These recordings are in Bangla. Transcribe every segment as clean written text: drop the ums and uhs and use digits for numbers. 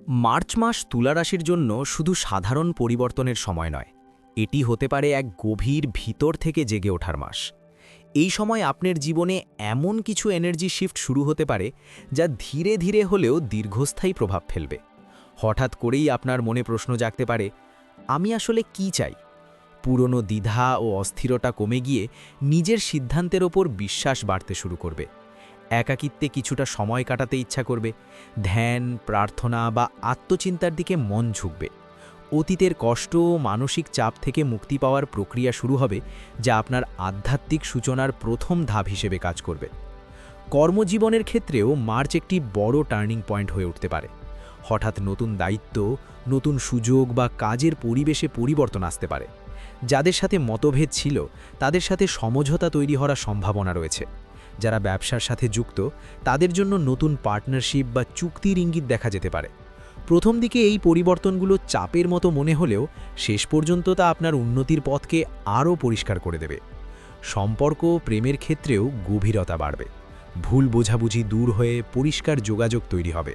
মার্চ মাস তুলা রাশির জন্য শুধু সাধারণ পরিবর্তনের সময় নয়, এটি হতে পারে এক গভীর ভিতর থেকে জেগে ওঠার মাস। এই সময় আপনার জীবনে এমন কিছু এনার্জি শিফট শুরু হতে পারে যা ধীরে ধীরে হলেও দীর্ঘস্থায়ী প্রভাব ফেলবে। হঠাৎ করেই আপনার মনে প্রশ্ন জাগতে পারে, আমি আসলে কি চাই? পুরনো দ্বিধা ও অস্থিরতা কমে গিয়ে নিজের সিদ্ধান্তের ওপর বিশ্বাস বাড়তে শুরু করবে। একাকিত্বে কিছুটা সময় কাটাতে ইচ্ছা করবে, ধ্যান, প্রার্থনা বা আত্মচিন্তার দিকে মন ঝুঁকবে। অতীতের কষ্ট ও মানসিক চাপ থেকে মুক্তি পাওয়ার প্রক্রিয়া শুরু হবে, যা আপনার আধ্যাত্মিক সূচনার প্রথম ধাপ হিসেবে কাজ করবে। কর্মজীবনের ক্ষেত্রেও মার্চ একটি বড় টার্নিং পয়েন্ট হয়ে উঠতে পারে। হঠাৎ নতুন দায়িত্ব, নতুন সুযোগ বা কাজের পরিবেশে পরিবর্তন আসতে পারে। যাদের সাথে মতভেদ ছিল, তাদের সাথে সমঝোতা তৈরি হওয়ার সম্ভাবনা রয়েছে। যারা ব্যবসার সাথে যুক্ত, তাদের জন্য নতুন পার্টনারশিপ বা চুক্তির ইঙ্গিত দেখা যেতে পারে। প্রথম দিকে এই পরিবর্তনগুলো চাপের মতো মনে হলেও শেষ পর্যন্ত তা আপনার উন্নতির পথকে আরও পরিষ্কার করে দেবে। সম্পর্ক ও প্রেমের ক্ষেত্রেও গভীরতা বাড়বে। ভুল বোঝাবুঝি দূর হয়ে পরিষ্কার যোগাযোগ তৈরি হবে।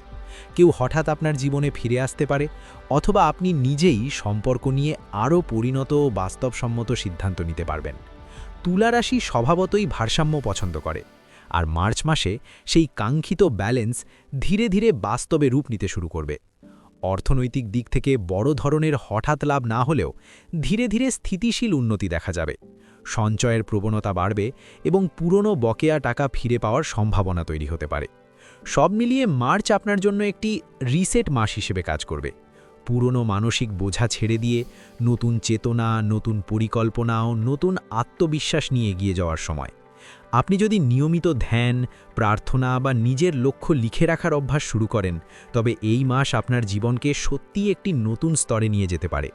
কেউ হঠাৎ আপনার জীবনে ফিরে আসতে পারে, অথবা আপনি নিজেই সম্পর্ক নিয়ে আরও পরিণত ও বাস্তবসম্মত সিদ্ধান্ত নিতে পারবেন। তুলা রাশি স্বভাবতই ভারসাম্য পছন্দ করে, আর মার্চ মাসে সেই কাঙ্ক্ষিত ব্যালেন্স ধীরে ধীরে বাস্তবে রূপ নিতে শুরু করবে। অর্থনৈতিক দিক থেকে বড় ধরনের হঠাৎ লাভ না হলেও ধীরে ধীরে স্থিতিশীল উন্নতি দেখা যাবে। সঞ্চয়ের প্রবণতা বাড়বে এবং পুরনো বকেয়া টাকা ফিরে পাওয়ার সম্ভাবনা তৈরি হতে পারে। সব মিলিয়ে মার্চ আপনার জন্য একটি রিসেট মাস হিসেবে কাজ করবে। পুরনো মানসিক বোঝা ছেড়ে দিয়ে নতুন চেতনা, নতুন পরিকল্পনা ও নতুন আত্মবিশ্বাস নিয়ে এগিয়ে যাওয়ার সময়। আপনি যদি নিয়মিত ধ্যান, প্রার্থনা বা নিজের লক্ষ্য লিখে রাখার অভ্যাস শুরু করেন, তবে এই মাস আপনার জীবনকে সত্যিই একটি নতুন স্তরে নিয়ে যেতে পারে।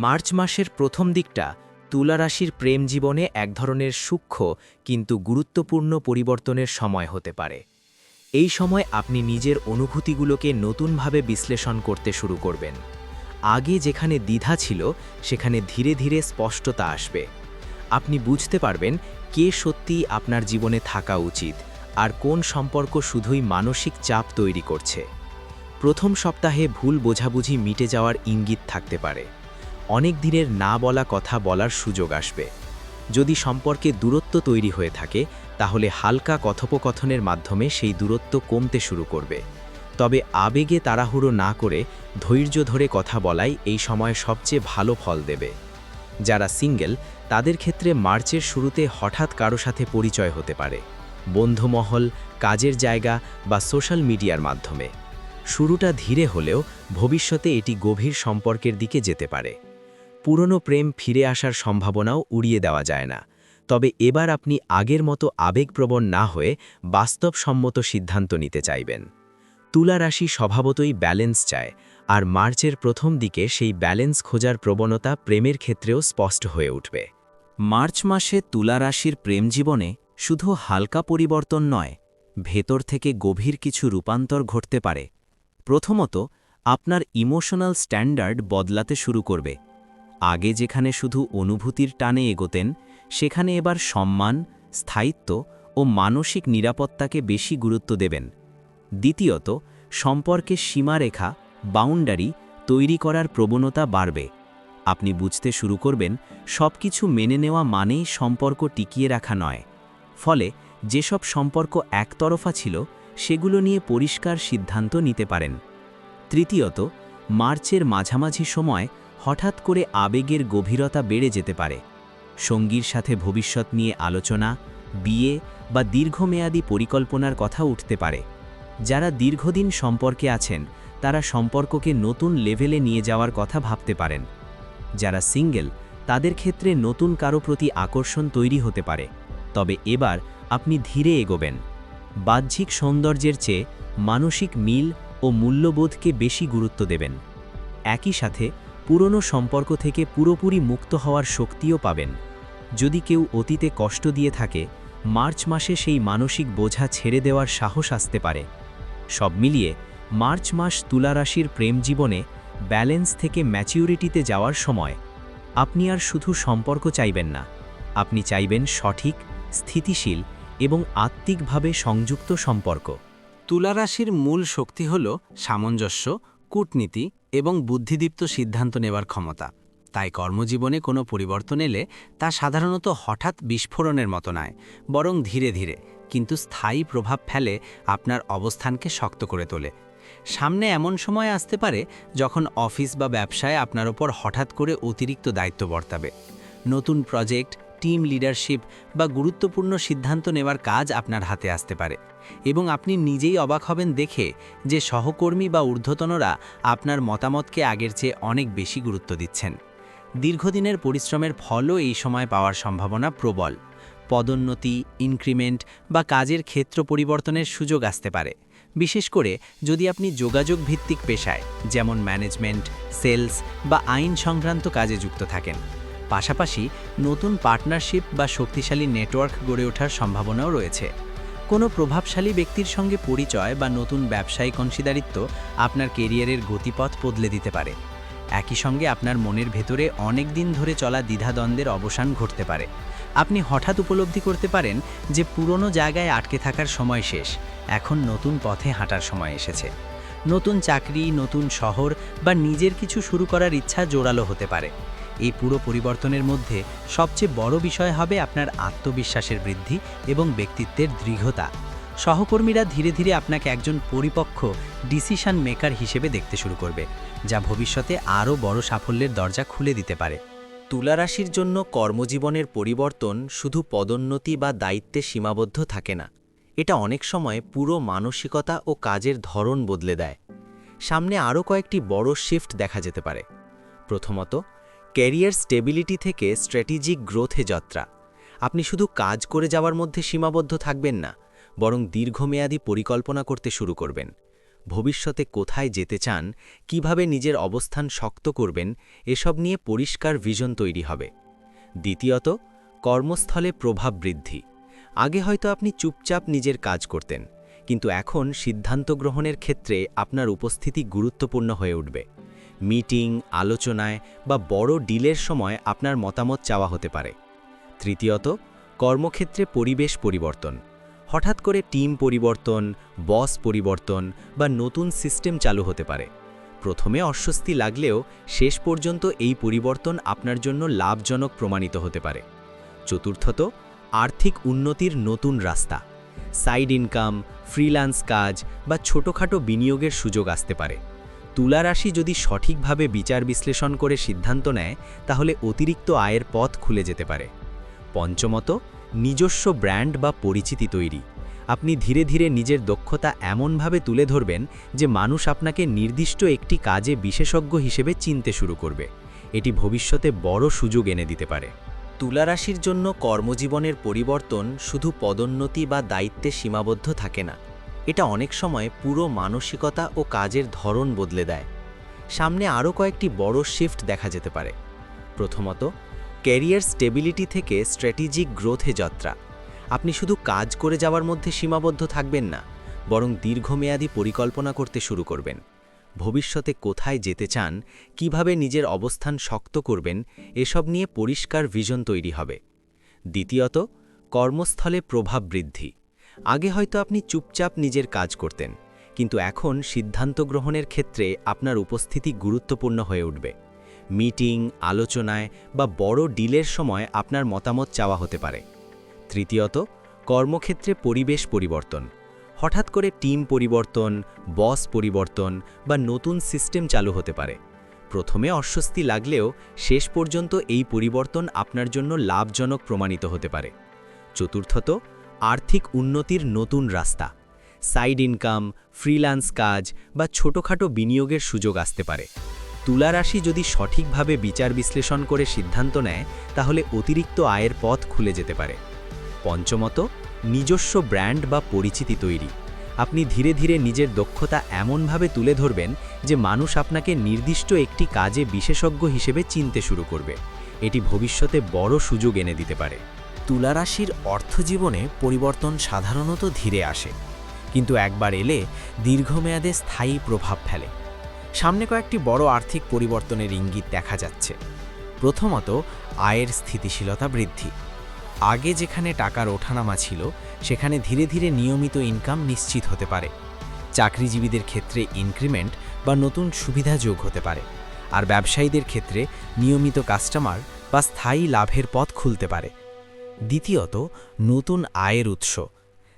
মার্চ মাসের প্রথম দিকটা তুলা রাশির প্রেম জীবনে এক ধরনের সূক্ষ্ম কিন্তু গুরুত্বপূর্ণ পরিবর্তনের সময় হতে পারে। এই সময় আপনি নিজের অনুভূতিগুলোকে নতুনভাবে বিশ্লেষণ করতে শুরু করবেন। আগে যেখানে দ্বিধা ছিল, সেখানে ধীরে ধীরে স্পষ্টতা আসবে। আপনি বুঝতে পারবেন কে সত্যিই আপনার জীবনে থাকা উচিত, আর কোন সম্পর্ক শুধুই মানসিক চাপ তৈরি করছে। প্রথম সপ্তাহে ভুল বোঝাবুঝি মিটে যাওয়ার ইঙ্গিত থাকতে পারে। অনেক দিনের না বলা কথা বলার সুযোগ আসবে। যদি সম্পর্কে দূরত্ব তৈরি হয়ে থাকে, তাহলে হালকা কথোপকথনের মাধ্যমে সেই দূরত্ব কমতে শুরু করবে। তবে আবেগে তাড়াহুড়ো না করে ধৈর্য ধরে কথা বলাই এই সময় সবচেয়ে ভালো ফল দেবে। যারা সিঙ্গেল, তাদের ক্ষেত্রে মার্চের শুরুতে হঠাৎ কারো সাথে পরিচয় হতে পারে, বন্ধুমহল, কাজের জায়গা বা সোশ্যাল মিডিয়ার মাধ্যমে। শুরুটা ধীরে হলেও ভবিষ্যতে এটি গভীর সম্পর্কের দিকে যেতে পারে। পুরনো প্রেম ফিরে আসার সম্ভাবনাও উড়িয়ে দেওয়া যায় না। তবে এবার আপনি আগের মতো আবেগপ্রবণ না হয়ে বাস্তবসম্মত সিদ্ধান্ত নিতে চাইবেন। তুলা রাশি স্বভাবতই ব্যালেন্স চায়, আর মার্চের প্রথম দিকে সেই ব্যালেন্স খোঁজার প্রবণতা প্রেমের ক্ষেত্রেও স্পষ্ট হয়ে উঠবে। মার্চ মাসে তুলা রাশির প্রেম জীবনে শুধু হালকা পরিবর্তন নয়, ভেতর থেকে গভীর কিছু রূপান্তর ঘটতে পারে। প্রথমত, আপনার ইমোশনাল স্ট্যান্ডার্ড বদলাতে শুরু করবে। আগে যেখানে শুধু অনুভূতির টানে এগোতেন, সেখানে এবার সম্মান, স্থায়িত্ব ও মানসিক নিরাপত্তাকে বেশি গুরুত্ব দেবেন। দ্বিতীয়ত, সম্পর্কের সীমারেখা, বাউন্ডারি তৈরি করার প্রবণতা বাড়বে। আপনি বুঝতে শুরু করবেন সবকিছু মেনে নেওয়া মানেই সম্পর্ক টিকিয়ে রাখা নয়। ফলে যেসব সম্পর্ক একতরফা ছিল, সেগুলো নিয়ে পরিষ্কার সিদ্ধান্ত নিতে পারেন। তৃতীয়ত, মার্চের মাঝামাঝি সময় হঠাৎ করে আবেগের গভীরতা বেড়ে যেতে পারে। সঙ্গীর সাথে ভবিষ্যৎ নিয়ে আলোচনা, বিয়ে বা দীর্ঘমেয়াদী পরিকল্পনার কথা উঠতে পারে। যারা দীর্ঘদিন সম্পর্কে আছেন, তারা সম্পর্ককে নতুন লেভেলে নিয়ে যাওয়ার কথা ভাবতে পারেন। যারা সিঙ্গেল, তাদের ক্ষেত্রে নতুন কারো প্রতি আকর্ষণ তৈরি হতে পারে। তবে এবার আপনি ধীরে এগোবেন। বাহ্যিক সৌন্দর্যের চেয়ে মানসিক মিল ও মূল্যবোধকে বেশি গুরুত্ব দেবেন। একই সাথে পুরনো সম্পর্ক থেকে পুরোপুরি মুক্ত হওয়ার শক্তিও পাবেন। যদি কেউ অতীতে কষ্ট দিয়ে থাকে, মার্চ মাসে সেই মানসিক বোঝা ছেড়ে দেওয়ার সাহস আসতে পারে। সব মিলিয়ে মার্চ মাস তুলা রাশির প্রেম জীবনে ব্যালেন্স থেকে ম্যাচিউরিটিতে যাওয়ার সময়। আপনি আর শুধু সম্পর্ক চাইবেন না, আপনি চাইবেন সঠিক, স্থিতিশীল এবং আত্মিকভাবে সংযুক্ত সম্পর্ক। তুলা রাশির মূল শক্তি হল সামঞ্জস্য, কূটনীতি এবং বুদ্ধিদীপ্ত সিদ্ধান্ত নেওয়ার ক্ষমতা। তাই কর্মজীবনে কোনো পরিবর্তন এলে তা সাধারণত হঠাৎ বিস্ফোরণের মতো নয়, বরং ধীরে ধীরে কিন্তু স্থায়ী প্রভাব ফেলে, আপনার অবস্থানকে শক্ত করে তোলে। সামনে এমন সময় আসতে পারে যখন অফিস বা ব্যবসায় আপনার ওপর হঠাৎ করে অতিরিক্ত দায়িত্ব বর্তাবে। নতুন প্রজেক্ট, টিম লিডারশিপ বা গুরুত্বপূর্ণ সিদ্ধান্ত নেওয়ার কাজ আপনার হাতে আসতে পারে, এবং আপনি নিজেই অবাক হবেন দেখে যে সহকর্মী বা ঊর্ধ্বতনরা আপনার মতামতকে আগের চেয়ে অনেক বেশি গুরুত্ব দিচ্ছেন। দীর্ঘদিনের পরিশ্রমের ফলও এই সময় পাওয়ার সম্ভাবনা প্রবল। পদোন্নতি, ইনক্রিমেন্ট বা কাজের ক্ষেত্র পরিবর্তনের সুযোগ আসতে পারে, বিশেষ করে যদি আপনি যোগাযোগ ভিত্তিক পেশায় যেমন ম্যানেজমেন্ট, সেলস বা আইন সংক্রান্ত কাজে যুক্ত থাকেন। পাশাপাশি নতুন পার্টনারশিপ বা শক্তিশালী নেটওয়ার্ক গড়ে ওঠার সম্ভাবনাও রয়েছে। কোনো প্রভাবশালী ব্যক্তির সঙ্গে পরিচয় বা নতুন ব্যবসায়িক অংশীদারিত্ব আপনার কেরিয়ারের গতিপথ বদলে দিতে পারে। একই সঙ্গে আপনার মনের ভেতরে অনেক দিন ধরে চলা দ্বিধাদ্বন্দ্বের অবসান ঘটতে পারে। আপনি হঠাৎ উপলব্ধি করতে পারেন যে পুরনো জায়গায় আটকে থাকার সময় শেষ, এখন নতুন পথে হাঁটার সময় এসেছে। নতুন চাকরি, নতুন শহর বা নিজের কিছু শুরু করার ইচ্ছা জোরালো হতে পারে। এই পুরো পরিবর্তনের মধ্যে সবচেয়ে বড় বিষয় হবে আপনার আত্মবিশ্বাসের বৃদ্ধি এবং ব্যক্তিত্বের দৃঢ়তা। সহকর্মীরা ধীরে ধীরে আপনাকে একজন পরিপক্ক ডিসিশন মেকার হিসেবে দেখতে শুরু করবে, যা ভবিষ্যতে আরও বড় সাফল্যের দরজা খুলে দিতে পারে। তুলা রাশির জন্য কর্মজীবনের পরিবর্তন শুধু পদোন্নতি বা দায়িত্বে সীমাবদ্ধ থাকে না, এটা অনেক সময় পুরো মানসিকতা ও কাজের ধরন বদলে দেয়। সামনে আরও কয়েকটি বড় শিফট দেখা যেতে পারে। প্রথমত, ক্যারিয়ার স্টেবিলিটি থেকে স্ট্র্যাটেজিক গ্রোথে যাত্রা। আপনি শুধু কাজ করে যাওয়ার মধ্যে সীমাবদ্ধ থাকবেন না, বরং দীর্ঘমেয়াদী পরিকল্পনা করতে শুরু করবেন। ভবিষ্যতে কোথায় যেতে চান, কিভাবে নিজের অবস্থান শক্ত করবেন, এসব নিয়ে পরিষ্কার ভিশন তৈরি হবে। দ্বিতীয়ত, কর্মস্থলে প্রভাব বৃদ্ধি। আগে হয়তো আপনি চুপচাপ নিজের কাজ করতেন, কিন্তু এখন সিদ্ধান্ত গ্রহণের ক্ষেত্রে আপনার উপস্থিতি গুরুত্বপূর্ণ হয়ে উঠবে। মিটিং, আলোচনায় বা বড় ডিলের সময় আপনার মতামত চাওয়া হতে পারে। তৃতীয়ত, কর্মক্ষেত্রে পরিবেশ পরিবর্তন। হঠাৎ করে টিম পরিবর্তন, বস পরিবর্তন বা নতুন সিস্টেম চালু হতে পারে। প্রথমে অস্বস্তি লাগলেও শেষ পর্যন্ত এই পরিবর্তন আপনার জন্য লাভজনক প্রমাণিত হতে পারে। চতুর্থত, আর্থিক উন্নতির নতুন রাস্তা। সাইড ইনকাম, ফ্রিল্যান্স কাজ বা ছোটখাটো বিনিয়োগের সুযোগ আসতে পারে। তুলা রাশি যদি সঠিকভাবে বিচার বিশ্লেষণ করে সিদ্ধান্ত নেয়, তাহলে অতিরিক্ত আয়ের পথ খুলে যেতে পারে। পঞ্চমত, নিজস্ব ব্র্যান্ড বা পরিচিতি তৈরি। আপনি ধীরে ধীরে নিজের দক্ষতা এমনভাবে তুলে ধরবেন যে মানুষ আপনাকে নির্দিষ্ট একটি কাজে বিশেষজ্ঞ হিসেবে চিনতে শুরু করবে। এটি ভবিষ্যতে বড় সুযোগ এনে দিতে পারে। তুলা রাশির জন্য কর্মজীবনের পরিবর্তন শুধু পদোন্নতি বা দায়িত্বে সীমাবদ্ধ থাকে না, এটা অনেক সময় পুরো মানসিকতা ও কাজের ধরন বদলে দেয়। সামনে আরও কয়েকটি বড় শিফট দেখা যেতে পারে। প্রথমত, ক্যারিয়ার স্টেবিলিটি থেকে স্ট্র্যাটেজিক গ্রোথে যাত্রা। আপনি শুধু কাজ করে যাওয়ার মধ্যে সীমাবদ্ধ থাকবেন না, বরং দীর্ঘমেয়াদী পরিকল্পনা করতে শুরু করবেন। ভবিষ্যতে কোথায় যেতে চান, কিভাবে নিজের অবস্থান শক্ত করবেন, এসব নিয়ে পরিষ্কার ভিশন তৈরি হবে। দ্বিতীয়ত, কর্মস্থলে প্রভাব বৃদ্ধি। আগে হয়তো আপনি চুপচাপ নিজের কাজ করতেন, কিন্তু এখন সিদ্ধান্ত গ্রহণের ক্ষেত্রে আপনার উপস্থিতি গুরুত্বপূর্ণ হয়ে উঠবে। মিটিং, আলোচনায় বা বড় ডিলের সময় আপনার মতামত চাওয়া হতে পারে। তৃতীয়ত, কর্মক্ষেত্রে পরিবেশ পরিবর্তন। হঠাৎ করে টিম পরিবর্তন, বস পরিবর্তন বা নতুন সিস্টেম চালু হতে পারে। প্রথমে অস্বস্তি লাগলেও শেষ পর্যন্ত এই পরিবর্তন আপনার জন্য লাভজনক প্রমাণিত হতে পারে। চতুর্থত, আর্থিক উন্নতির নতুন রাস্তা। সাইড ইনকাম, ফ্রিল্যান্স কাজ বা ছোটখাটো বিনিয়োগের সুযোগ আসতে পারে। তুলা রাশি যদি সঠিকভাবে বিচার বিশ্লেষণ করে সিদ্ধান্ত নেয়, তাহলে অতিরিক্ত আয়ের পথ খুলে যেতে পারে। পঞ্চমত, নিজস্ব ব্র্যান্ড বা পরিচিতি তৈরি। আপনি ধীরে ধীরে নিজের দক্ষতা এমনভাবে তুলে ধরবেন যে মানুষ আপনাকে নির্দিষ্ট একটি কাজে বিশেষজ্ঞ হিসেবে চিনতে শুরু করবে। এটি ভবিষ্যতে বড় সুযোগ এনে দিতে পারে। তুলা রাশির অর্থজীবনে পরিবর্তন সাধারণত ধীরে আসে, কিন্তু একবার এলে দীর্ঘমেয়াদে স্থায়ী প্রভাব ফেলে। সামনে কয়েকটি বড় আর্থিক পরিবর্তনের ইঙ্গিত দেখা যাচ্ছে। প্রথমত, আয়ের স্থিতিশীলতা বৃদ্ধি। আগে যেখানে টাকার ওঠানামা ছিল, সেখানে ধীরে ধীরে নিয়মিত ইনকাম নিশ্চিত হতে পারে। চাকরিজীবীদের ক্ষেত্রে ইনক্রিমেন্ট বা নতুন সুবিধা যোগ হতে পারে। আর ব্যবসায়ীদের ক্ষেত্রে নিয়মিত কাস্টমার বা স্থায়ী লাভের পথ খুলতে পারে। দ্বিতীয়ত, নতুন আয়ের উৎস,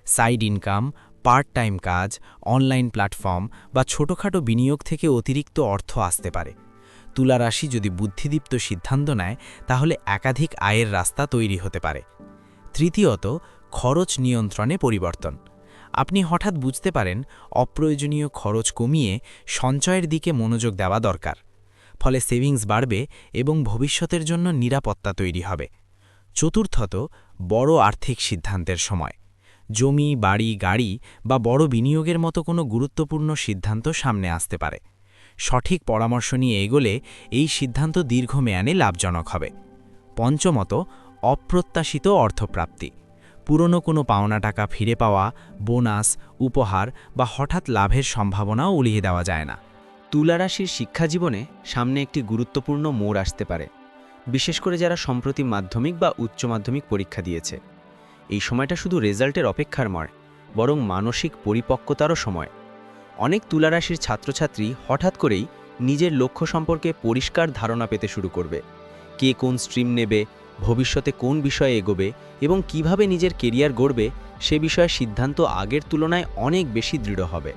সাইড ইনকাম, পার্ট টাইম কাজ, অনলাইন প্ল্যাটফর্ম বা ছোটখাটো বিনিয়োগ থেকে অতিরিক্ত অর্থ আসতে পারে। তুলা রাশি যদি বুদ্ধিদীপ্ত সিদ্ধান্ত নেয় তাহলে একাধিক আয়ের রাস্তা তৈরি হতে পারে। তৃতীয়ত, খরচ নিয়ন্ত্রণে পরিবর্তন। আপনি হঠাৎ বুঝতে পারেন অপ্রয়োজনীয় খরচ কমিয়ে সঞ্চয়ের দিকে মনোযোগ দেওয়া দরকার। ফলে সেভিংস বাড়বে এবং ভবিষ্যতের জন্য নিরাপত্তা তৈরি হবে। চতুর্থত, বড় আর্থিক সিদ্ধান্তের সময়। জমি, বাড়ি, গাড়ি বা বড় বিনিয়োগের মতো কোনো গুরুত্বপূর্ণ সিদ্ধান্ত সামনে আসতে পারে। সঠিক পরামর্শ নিয়ে এগোলে এই সিদ্ধান্ত দীর্ঘমেয়াদে লাভজনক হবে। পঞ্চমত, অপ্রত্যাশিত অর্থপ্রাপ্তি। পুরনো কোনো পাওনা টাকা ফিরে পাওয়া, বোনাস, উপহার বা হঠাৎ লাভের সম্ভাবনাও উড়িয়ে দেওয়া যায় না। তুলা রাশির শিক্ষাজীবনে সামনে একটি গুরুত্বপূর্ণ মোড় আসতে পারে, বিশেষ করে যারা সম্প্রতি মাধ্যমিক বা উচ্চ মাধ্যমিক পরীক্ষা দিয়েছে। এই সময়টা শুধু রেজাল্টের অপেক্ষার নয়, বরং মানসিক পরিপক্কতারও সময়। অনেক তুলা রাশির ছাত্রছাত্রী হঠাৎ করেই নিজের লক্ষ্য সম্পর্কে পরিষ্কার ধারণা পেতে শুরু করবে। কে কোন স্ট্রিম নেবে, ভবিষ্যতে কোন বিষয়ে এগোবে এবং কিভাবে নিজের কেরিয়ার গড়বে সে বিষয়ে সিদ্ধান্ত আগের তুলনায় অনেক বেশি দৃঢ় হবে।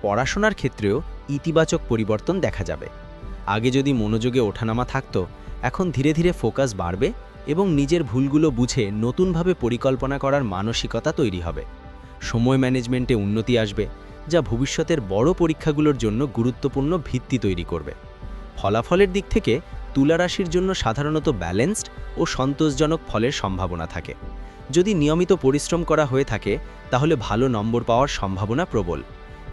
পড়াশোনার ক্ষেত্রেও ইতিবাচক পরিবর্তন দেখা যাবে। আগে যদি মনোযোগে ওঠানামা থাকতো, এখন ধীরে ধীরে ফোকাস বাড়বে এবং নিজের ভুলগুলো বুঝে নতুনভাবে পরিকল্পনা করার মানসিকতা তৈরি হবে। সময় ম্যানেজমেন্টে উন্নতি আসবে, যা ভবিষ্যতের বড় পরীক্ষাগুলোর জন্য গুরুত্বপূর্ণ ভিত্তি তৈরি করবে। ফলাফলের দিক থেকে তুলা রাশির জন্য সাধারণত ব্যালেন্সড ও সন্তোষজনক ফলের সম্ভাবনা থাকে। যদি নিয়মিত পরিশ্রম করা হয়ে থাকে তাহলে ভালো নম্বর পাওয়ার সম্ভাবনা প্রবল।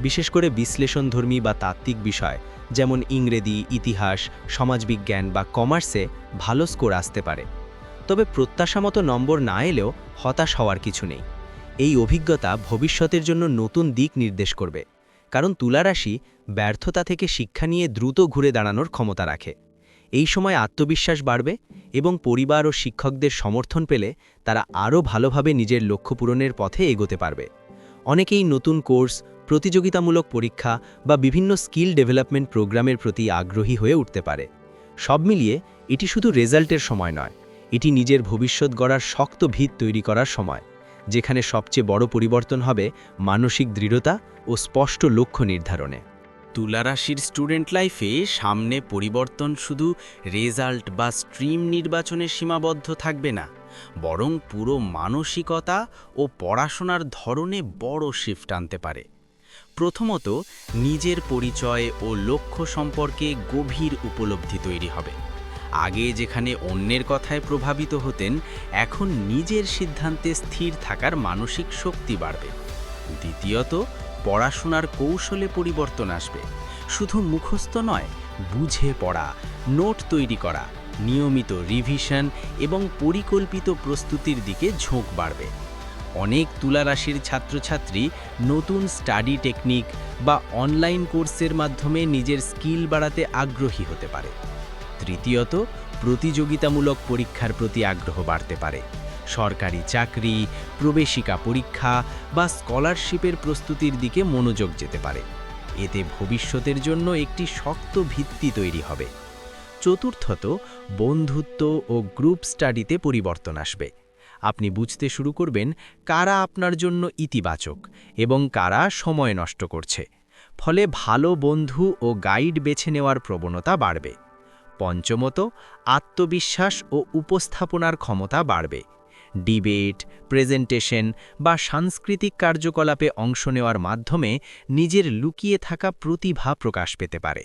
বিশেষ করে বিশ্লেষণধর্মী বা তাত্ত্বিক বিষয় যেমন ইংরেজি, ইতিহাস, সমাজবিজ্ঞান বা কমার্সে ভালো স্কোর আসতে পারে। তবে প্রত্যাশামতো নম্বর না এলেও হতাশ হওয়ার কিছু নেই। এই অভিজ্ঞতা ভবিষ্যতের জন্য নতুন দিক নির্দেশ করবে, কারণ তুলা রাশি ব্যর্থতা থেকে শিক্ষা নিয়ে দ্রুত ঘুরে দাঁড়ানোর ক্ষমতা রাখে। এই সময় আত্মবিশ্বাস বাড়বে এবং পরিবার ও শিক্ষকদের সমর্থন পেলে তারা আরও ভালোভাবে নিজের লক্ষ্য পূরণের পথে এগোতে পারবে। অনেকেই নতুন কোর্স, প্রতিযোগিতামূলক পরীক্ষা বা বিভিন্ন স্কিল ডেভেলপমেন্ট প্রোগ্রামের প্রতি আগ্রহী হয়ে উঠতে পারে। সব মিলিয়ে এটি শুধু রেজাল্টের সময় নয়, এটি নিজের ভবিষ্যৎ গড়ার শক্ত ভিত তৈরি করার সময়, যেখানে সবচেয়ে বড় পরিবর্তন হবে মানসিক দৃঢ়তা ও স্পষ্ট লক্ষ্য নির্ধারণে। তুলা রাশির স্টুডেন্ট লাইফে সামনে পরিবর্তন শুধু রেজাল্ট বা স্ট্রিম নির্বাচনে সীমাবদ্ধ থাকবে না, বরং পুরো মানসিকতা ও পড়াশোনার ধরনে বড় শিফট আনতে পারে। প্রথমত, নিজের পরিচয় ও লক্ষ্য সম্পর্কে গভীর উপলব্ধি তৈরি হবে। আগে যেখানে অন্যের কথায় প্রভাবিত হতেন, এখন নিজের সিদ্ধান্তে স্থির থাকার মানসিক শক্তি বাড়বে। দ্বিতীয়ত, পড়াশোনার কৌশলে পরিবর্তন আসবে। শুধু মুখস্থ নয়, বুঝে পড়া, নোট তৈরি করা, নিয়মিত রিভিশন এবং পরিকল্পিত প্রস্তুতির দিকে ঝোঁক বাড়বে। অনেক তুলা রাশির ছাত্রছাত্রী নতুন স্টাডি টেকনিক বা অনলাইন কোর্সের মাধ্যমে নিজের স্কিল বাড়াতে আগ্রহী হতে পারে। তৃতীয়ত, প্রতিযোগিতামূলক পরীক্ষার প্রতি আগ্রহ বাড়তে পারে। সরকারি চাকরি, প্রবেশিকা পরীক্ষা বা স্কলারশিপের প্রস্তুতির দিকে মনোযোগ যেতে পারে। এতে ভবিষ্যতের জন্য একটি শক্ত ভিত্তি তৈরি হবে। চতুর্থত, বন্ধুত্ব ও গ্রুপ স্টাডিতে পরিবর্তন আসবে। আপনি বুঝতে শুরু করবেন কারা আপনার জন্য ইতিবাচক এবং কারা সময় নষ্ট করছে। ফলে ভালো বন্ধু ও গাইড বেছে নেওয়ার প্রবণতা বাড়বে। পঞ্চমত, আত্মবিশ্বাস ও উপস্থাপনার ক্ষমতা বাড়বে। ডিবেট, প্রেজেন্টেশন বা সাংস্কৃতিক কার্যকলাপে অংশ নেওয়ার মাধ্যমে নিজের লুকিয়ে থাকা প্রতিভা প্রকাশ পেতে পারে।